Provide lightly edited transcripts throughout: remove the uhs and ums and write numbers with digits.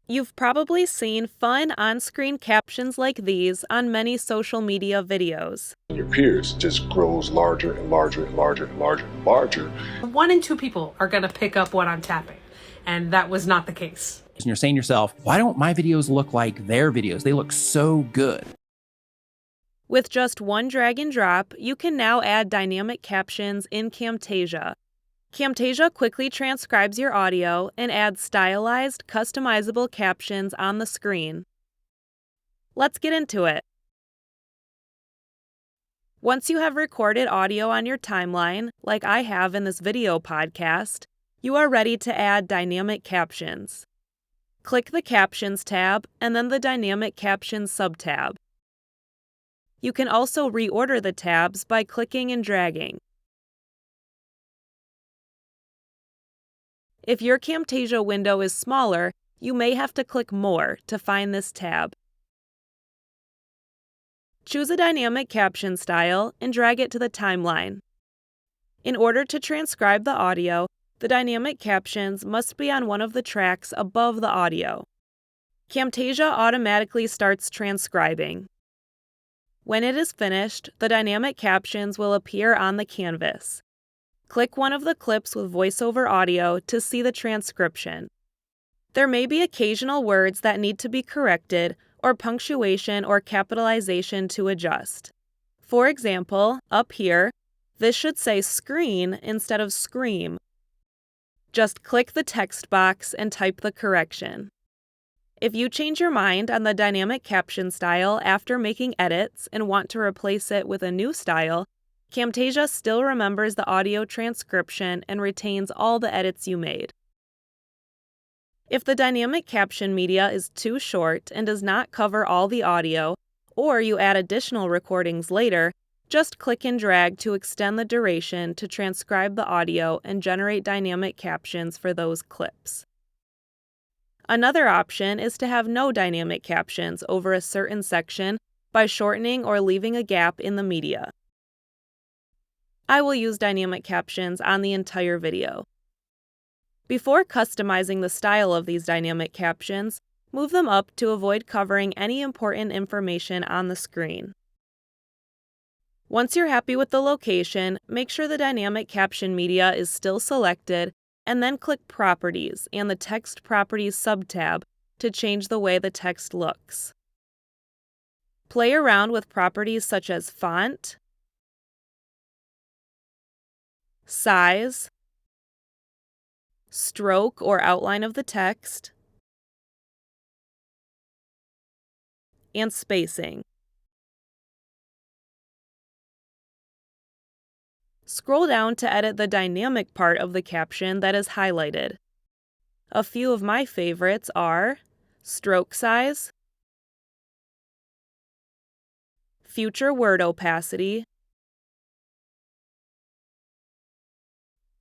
You've probably seen fun on-screen captions like these on many social media videos. Your peers just grows larger and larger and larger and larger and larger. 1 in 2 people are going to pick up what I'm tapping, and that was not the case. And you're saying to yourself, why don't my videos look like their videos? They look so good. With just one drag and drop, you can now add dynamic captions in Camtasia. Camtasia quickly transcribes your audio and adds stylized, customizable captions on the screen. Let's get into it. Once you have recorded audio on your timeline, like I have in this video podcast, you are ready to add dynamic captions. Click the Captions tab and then the Dynamic Captions subtab. You can also reorder the tabs by clicking and dragging. If your Camtasia window is smaller, you may have to click More to find this tab. Choose a dynamic caption style and drag it to the timeline. In order to transcribe the audio, the dynamic captions must be on one of the tracks above the audio. Camtasia automatically starts transcribing. When it is finished, the dynamic captions will appear on the canvas. Click one of the clips with voiceover audio to see the transcription. There may be occasional words that need to be corrected or punctuation or capitalization to adjust. For example, up here, this should say screen instead of scream. Just click the text box and type the correction. If you change your mind on the dynamic caption style after making edits and want to replace it with a new style, Camtasia still remembers the audio transcription and retains all the edits you made. If the dynamic caption media is too short and does not cover all the audio, or you add additional recordings later, just click and drag to extend the duration to transcribe the audio and generate dynamic captions for those clips. Another option is to have no dynamic captions over a certain section by shortening or leaving a gap in the media. I will use dynamic captions on the entire video. Before customizing the style of these dynamic captions, move them up to avoid covering any important information on the screen. Once you're happy with the location, make sure the dynamic caption media is still selected, and then click Properties and the Text Properties subtab to change the way the text looks. Play around with properties such as font, size, stroke or outline of the text, and spacing. Scroll down to edit the dynamic part of the caption that is highlighted. A few of my favorites are stroke size, future word opacity,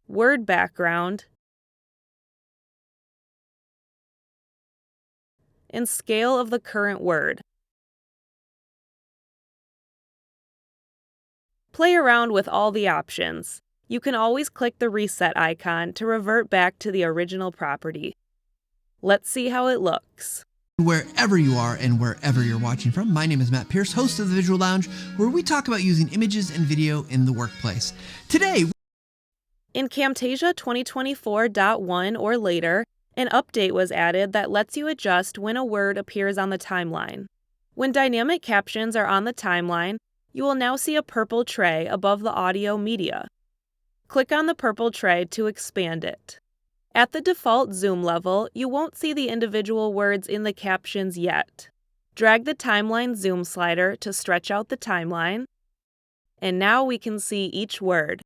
word background, and scale of the current word. Play around with all the options. You can always click the reset icon to revert back to the original property. Let's see how it looks. Wherever you are and wherever you're watching from, my name is Matt Pierce, host of the Visual Lounge, where we talk about using images and video in the workplace. Today, in Camtasia 2024.1 or later, an update was added that lets you adjust when a word appears on the timeline. When dynamic captions are on the timeline, you will now see a purple tray above the audio media. Click on the purple tray to expand it. At the default zoom level, you won't see the individual words in the captions yet. Drag the timeline zoom slider to stretch out the timeline, and now we can see each word.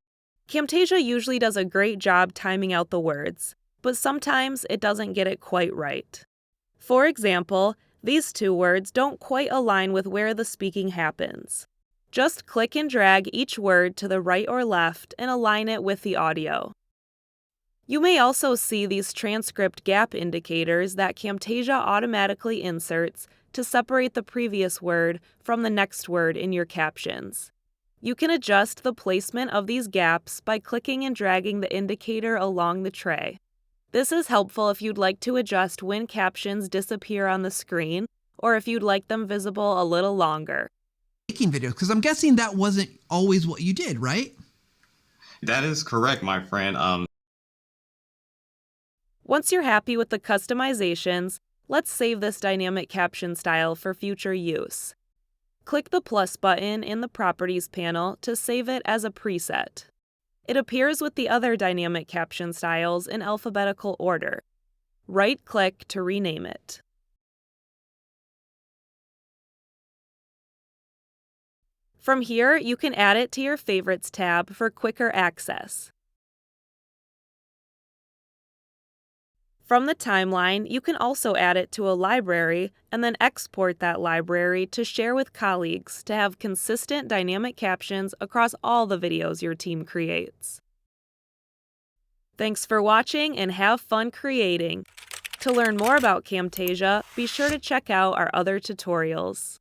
Camtasia usually does a great job timing out the words, but sometimes it doesn't get it quite right. For example, these two words don't quite align with where the speaking happens. Just click and drag each word to the right or left and align it with the audio. You may also see these transcript gap indicators that Camtasia automatically inserts to separate the previous word from the next word in your captions. You can adjust the placement of these gaps by clicking and dragging the indicator along the tray. This is helpful if you'd like to adjust when captions disappear on the screen or if you'd like them visible a little longer. Making videos, because I'm guessing that wasn't always what you did, right? That is correct, my friend. Once you're happy with the customizations, let's save this dynamic caption style for future use. Click the plus button in the Properties panel to save it as a preset. It appears with the other dynamic caption styles in alphabetical order. Right-click to rename it. From here, you can add it to your Favorites tab for quicker access. From the timeline, you can also add it to a library and then export that library to share with colleagues to have consistent dynamic captions across all the videos your team creates. Thanks for watching and have fun creating. To learn more about Camtasia, be sure to check out our other tutorials.